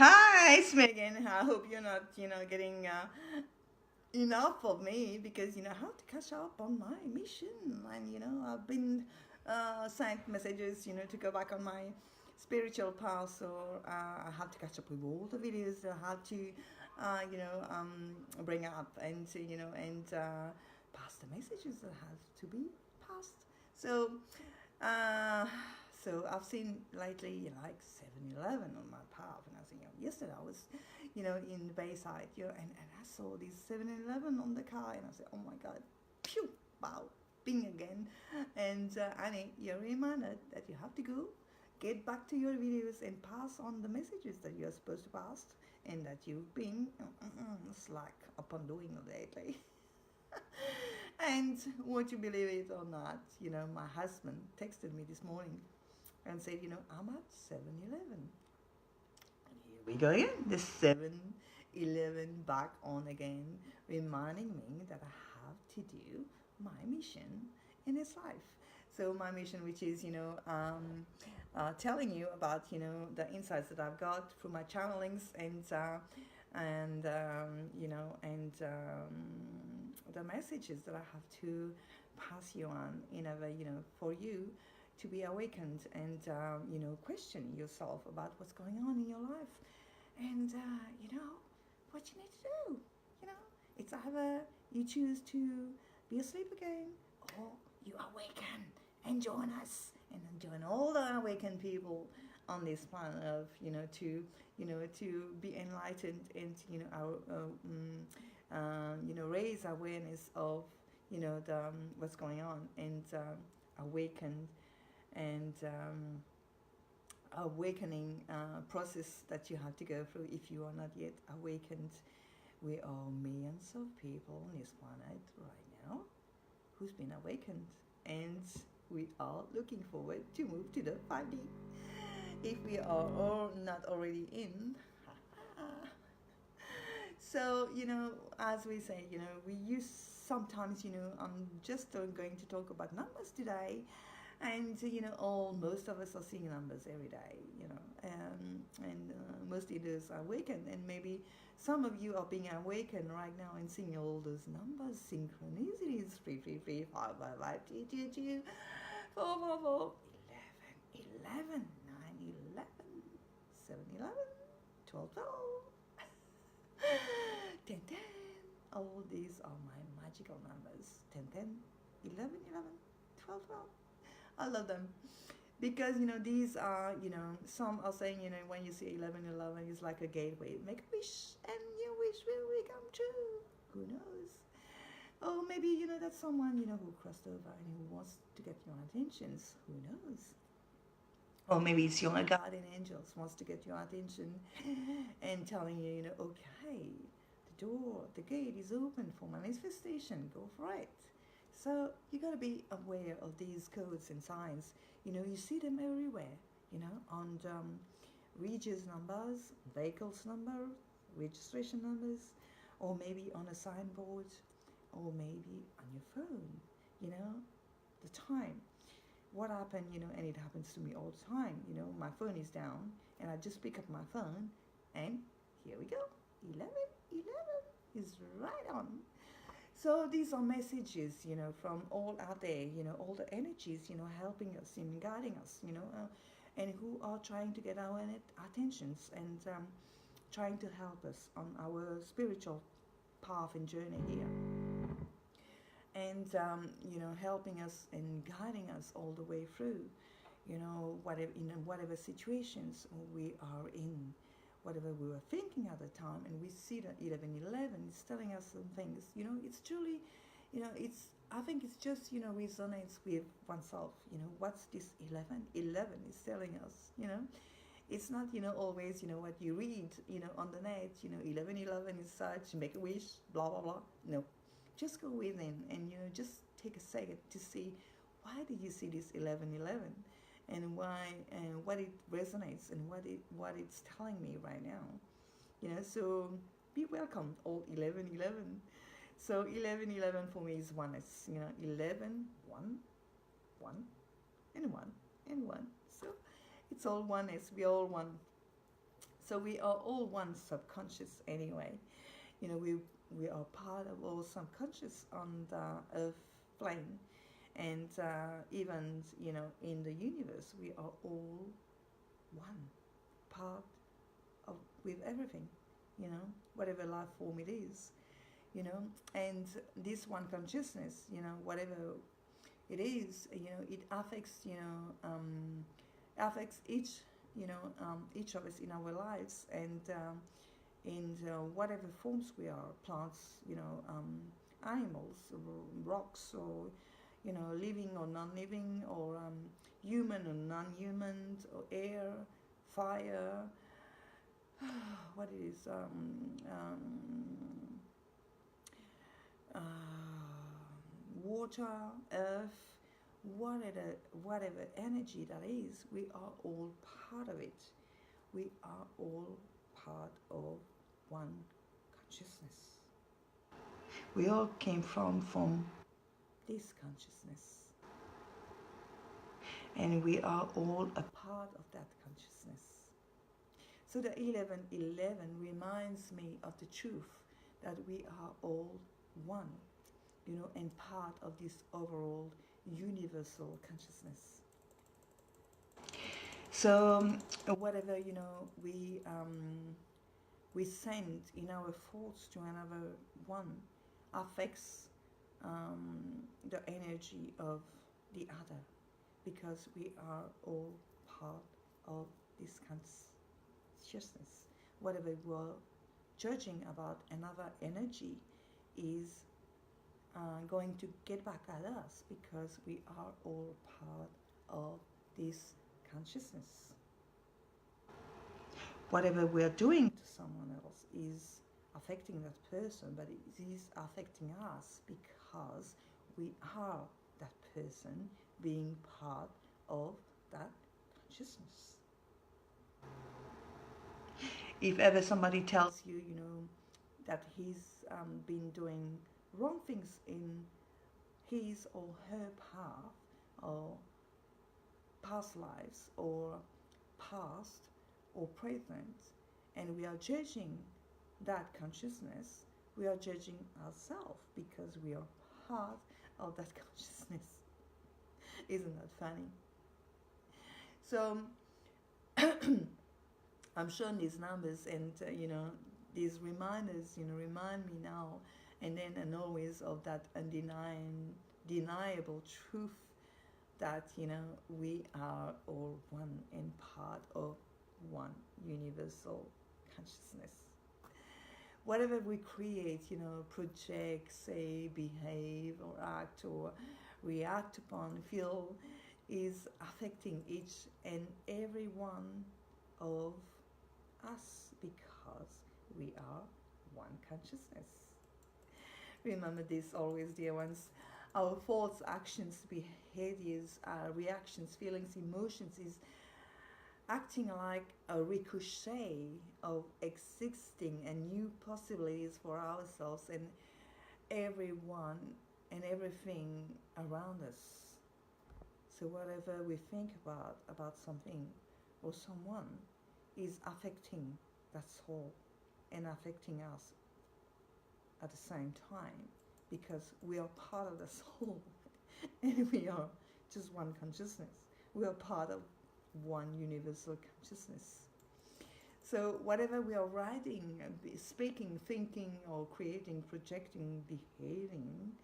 Hi, it's Megan. I hope you're not, getting enough of me because, I have to catch up on my mission. And, I've been sent messages, to go back on my spiritual path. So I have to catch up with all the videos that I have to, bring up and, pass the messages that have to be passed. So, uh, so I've seen lately, like 7-Eleven on my path, and I was thinking, yesterday I was, in the Bayside, and I saw this 7-Eleven on the car, and I said, oh my God, phew, wow, bing again. And Annie, you're reminded that you have to go, get back to your videos and pass on the messages that you're supposed to pass, and that you've been slack upon doing lately. And would you believe it or not, my husband texted me this morning and said, I'm at 7-Eleven. Here we go again, the 7-Eleven back on again, reminding me that I have to do my mission in this life. So my mission, which is, telling you about, the insights that I've got through my channelings and the messages that I have to pass you on in a way, for you to be awakened and question yourself about what's going on in your life and what you need to do. It's either you choose to be asleep again or you awaken and join us and join all the awakened people on this planet of to be enlightened and raise awareness of what's going on and awaken and awakening process that you have to go through if you are not yet awakened. We are millions of people on this planet right now who's been awakened, and we are looking forward to move to the 5D. If we are all not already in, so as we say, we use sometimes, I'm just going to talk about numbers today, and all most of us are seeing numbers every day, and most leaders are awakened, and maybe some of you are being awakened right now and seeing all those numbers, synchronicities, 333, 555, 222, 444, 11, 9, 11, 7, 11, 12, 12, 10, 10. All these are my magical numbers. 10, 10, 11, 11, 12, 12. I love them because these are some are saying when you see 11, 11 is like a gateway. Make a wish and your wish will come true. Who knows? Or maybe that's someone who crossed over and who wants to get your attentions. Who knows? Or maybe it's your guardian angels wants to get your attention and telling you, okay, the door, the gate is open for manifestation. Go for it. So you got to be aware of these codes and signs. You see them everywhere. On Regis numbers, vehicles number, registration numbers, or maybe on a signboard, or maybe on your phone. The time. What happened? And it happens to me all the time. My phone is down, and I just pick up my phone, and here we go. 11, 11 is right on. So these are messages, from all out there, all the energies, helping us and guiding us, and who are trying to get our attentions and trying to help us on our spiritual path and journey here. And, helping us and guiding us all the way through, whatever situations we are in, whatever we were thinking at the time, and we see that 1111 is telling us some things. It's truly, I think it's just resonates with oneself. What's this 11? 11 is telling us. It's not always what you read on the net. 1111 is such, make a wish, blah blah blah. No, just go within and just take a second to see why did you see this 1111 and why and what it resonates and what it's telling me right now. So be welcomed all 1111. So 1111 for me is oneness. 11 1 1 and 1 and 1. So it's all oneness. We all one. So we are all one subconscious anyway. You know, we are part of all subconscious on the earth plane, and even, you know, in the universe we are all one part of with everything, you know, whatever life form it is, you know. And this one consciousness, you know, whatever it is, you know, it affects, you know, affects each, you know, each of us in our lives, and in whatever forms we are, plants, you know, animals, rocks, or, you know, living or non-living, or human or non-human, or air, fire, what it is, uh, water, earth, whatever energy that is, we are all part of it. We are all part of one consciousness. We all came from this consciousness, and we are all a part of that consciousness. So the 1111 reminds me of the truth that we are all one, you know, and part of this overall universal consciousness. So whatever, you know, we send in our thoughts to another one affects the energy of the other, because we are all part of this consciousness. Whatever we're judging about another energy is going to get back at us, because we are all part of this consciousness. Whatever we're doing to someone else is affecting that person, but it is affecting us because we are that person being part of that consciousness. If ever somebody tells you, you know, that he's been doing wrong things in his or her path, or past lives, or past or present, and we are judging that consciousness, we are judging ourselves, because we are part of that consciousness. Isn't that funny? So I'm showing these numbers, and you know, these reminders, you know, remind me now and then and always of that undeniable truth that, you know, we are all one and part of one universal consciousness. Whatever we create, you know, project, say, behave, or act, or react upon, feel, is affecting each and every one of us, because we are one consciousness. Remember this always, dear ones. Our thoughts, actions, behaviors, reactions, feelings, emotions is acting like a ricochet of existing and new possibilities for ourselves and everyone and everything around us. So whatever we think about something or someone is affecting that soul and affecting us at the same time, because we are part of the soul and we are just one consciousness. We are part of one universal consciousness. So whatever we are writing, speaking, thinking, or creating, projecting, behaving,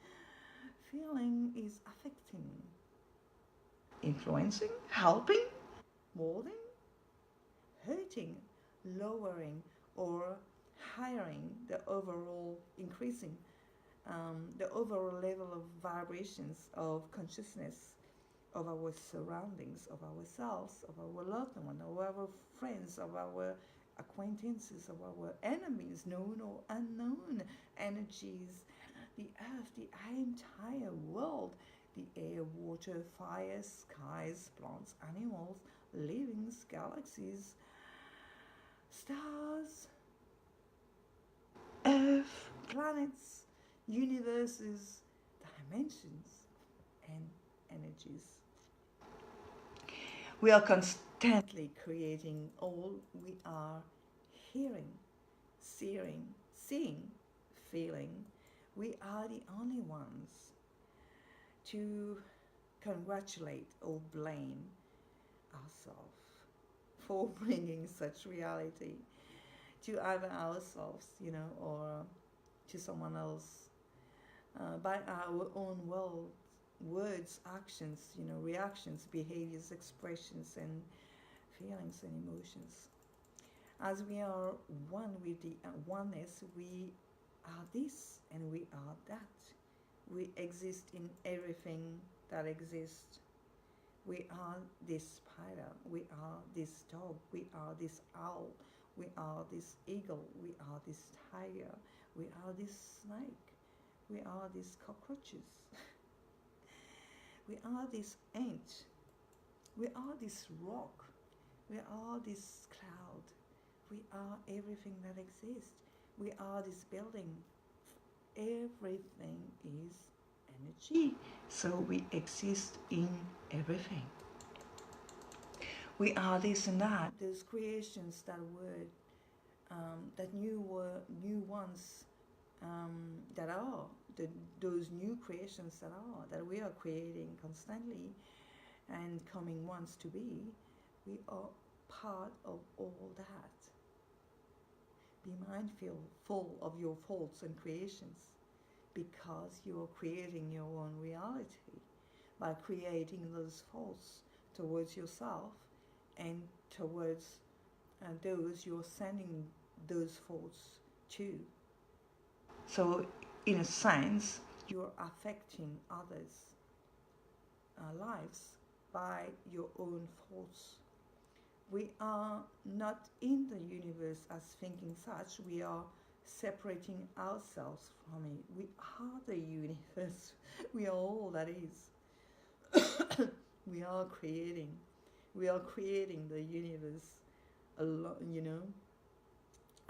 feeling is affecting, influencing, helping, molding, hurting, lowering, or highering the overall, increasing the overall level of vibrations of consciousness of our surroundings, of ourselves, of our loved one, of our friends, of our acquaintances, of our enemies, known or unknown energies, the earth, the entire world, the air, water, fire, skies, plants, animals, livings, galaxies, stars, earth, planets, universes, dimensions, and energies. We are constantly creating all we are hearing, seeing, feeling, we are the only ones to congratulate or blame ourselves for bringing such reality to either ourselves, or to someone else, by our own words, actions, reactions, behaviors, expressions, and feelings and emotions. As we are one with the oneness, we are this and we are that. We exist in everything that exists. We are this spider, we are this dog, we are this owl, we are this eagle, we are this tiger, we are this snake, we are these cockroaches, we are this ant, we are this rock, we are this cloud, we are everything that exists, we are this building. Everything is energy, so we exist in everything. We are this and that. Those creations that were, that new ones, that are those new creations that we are creating constantly, and coming ones to be. We are part of all that. Be mindful of your faults and creations, because you are creating your own reality by creating those faults towards yourself and towards those you're sending those faults to. So, in a sense, you're affecting others' lives by your own faults. We are not in the universe as thinking such. We are separating ourselves from it. We are the universe. We are all that is. We are creating. We are creating the universe,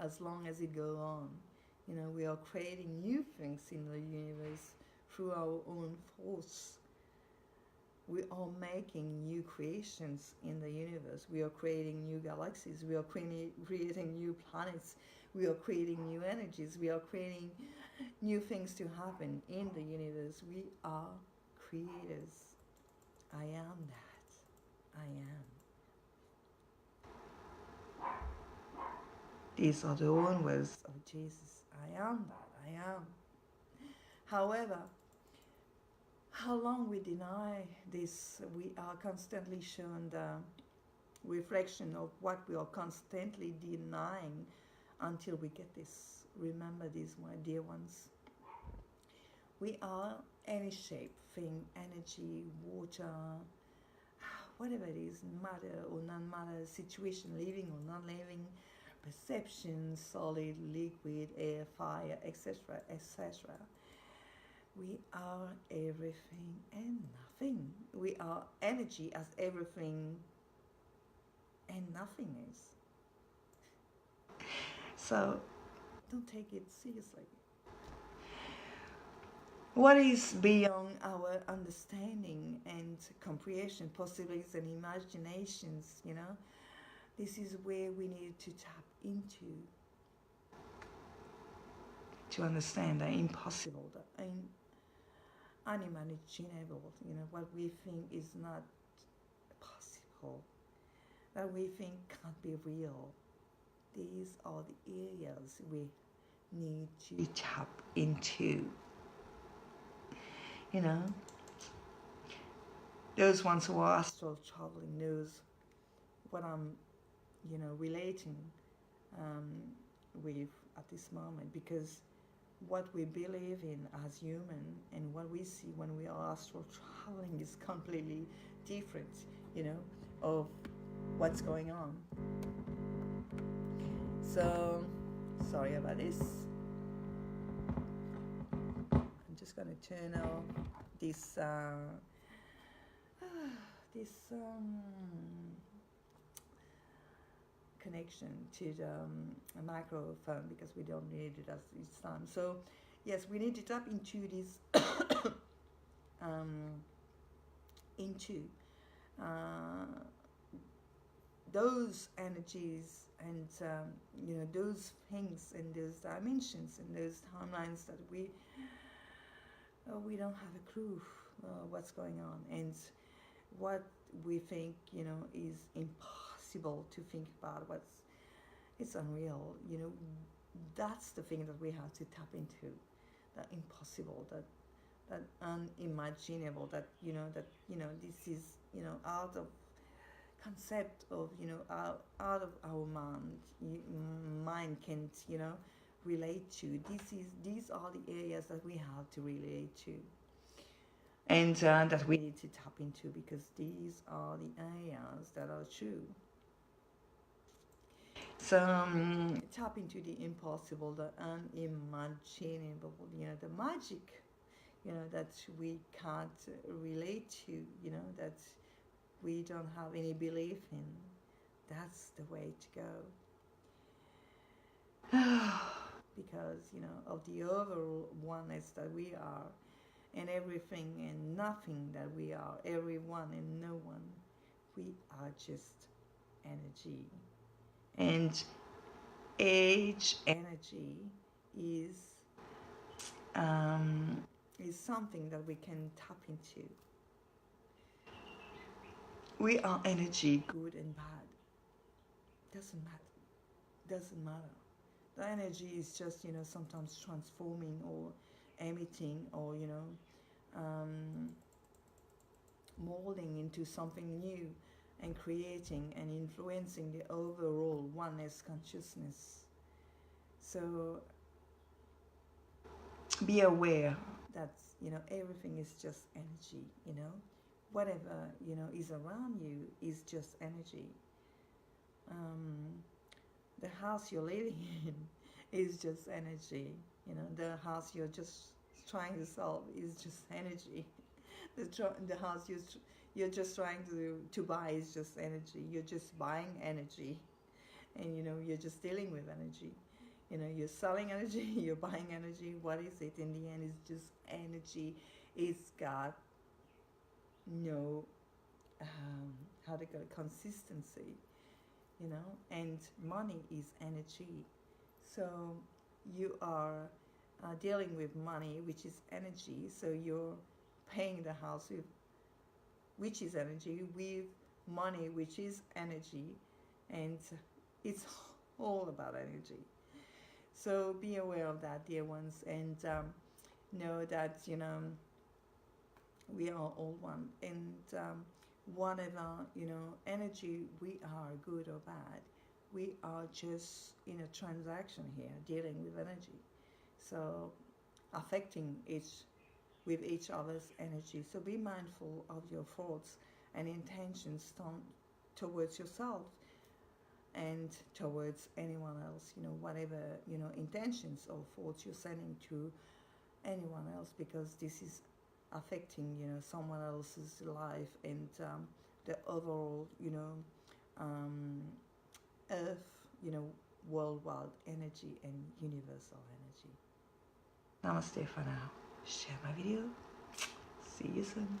as long as it goes on. We are creating new things in the universe through our own force. We are making new creations in the universe. We are creating new galaxies. We are creating new planets. We are creating new energies. We are creating new things to happen in the universe. We are creators. I am that. I am. These are the own words of Jesus. I am that. I am. However, how long we deny this, we are constantly shown the reflection of what we are constantly denying until we get this. Remember this, my dear ones. We are any shape, thing, energy, water, whatever it is, matter or non-matter, situation, living or non-living, perception, solid, liquid, air, fire, etc., etc. We are everything and nothing. We are energy as everything and nothing is. So don't take it seriously. What is beyond our understanding and comprehension, possibilities and imaginations, this is where we need to tap into to understand the impossible, the unimaginable, what we think is not possible, that we think can't be real. These are the areas we need to tap into. Those ones who are astral traveling knows what I'm, relating with at this moment, because what we believe in as human and what we see when we are astral traveling is completely different, of what's going on. So, sorry about this. I'm just going to turn off this connection to the microphone, because we don't need it at this time. So yes, we need to tap into this into those energies and those things and those dimensions and those timelines that we don't have a clue what's going on, and what we think is impossible to think about, it's unreal. That's the thing that we have to tap into, that impossible, that unimaginable, that this is out of concept of out of our mind can't relate to. These are the areas that we have to relate to, and that we need to tap into, because these are the areas that are true. So tap into the impossible, the unimaginable, the magic, that we can't relate to, that we don't have any belief in. That's the way to go. Because, of the overall oneness that we are, and everything and nothing that we are, everyone and no one, we are just energy. And age energy is something that we can tap into. We are energy, good and bad. Doesn't matter. The energy is just sometimes transforming or emitting, or molding into something new, and creating and influencing the overall oneness consciousness. So be aware that everything is just energy. Whatever is around you is just energy. The house you're living in is just energy. The house you're just trying to solve is just energy. The house you're just trying to buy is just energy. You're just buying energy, and you're just dealing with energy. You're selling energy, you're buying energy. What is it in the end? It's just energy. It's got no how to call it, consistency, and money is energy. So you are dealing with money, which is energy. So you're paying the house with, which is energy, with money, which is energy, and it's all about energy. So be aware of that, dear ones, and know that we are all one, and whatever energy we are, good or bad, we are just in a transaction here, dealing with energy. So affecting with each other's energy. So be mindful of your thoughts and intentions towards yourself and towards anyone else. Whatever intentions or thoughts you're sending to anyone else, because this is affecting someone else's life, and the overall earth, worldwide energy and universal energy. Namaste for now. Share my video. See you soon.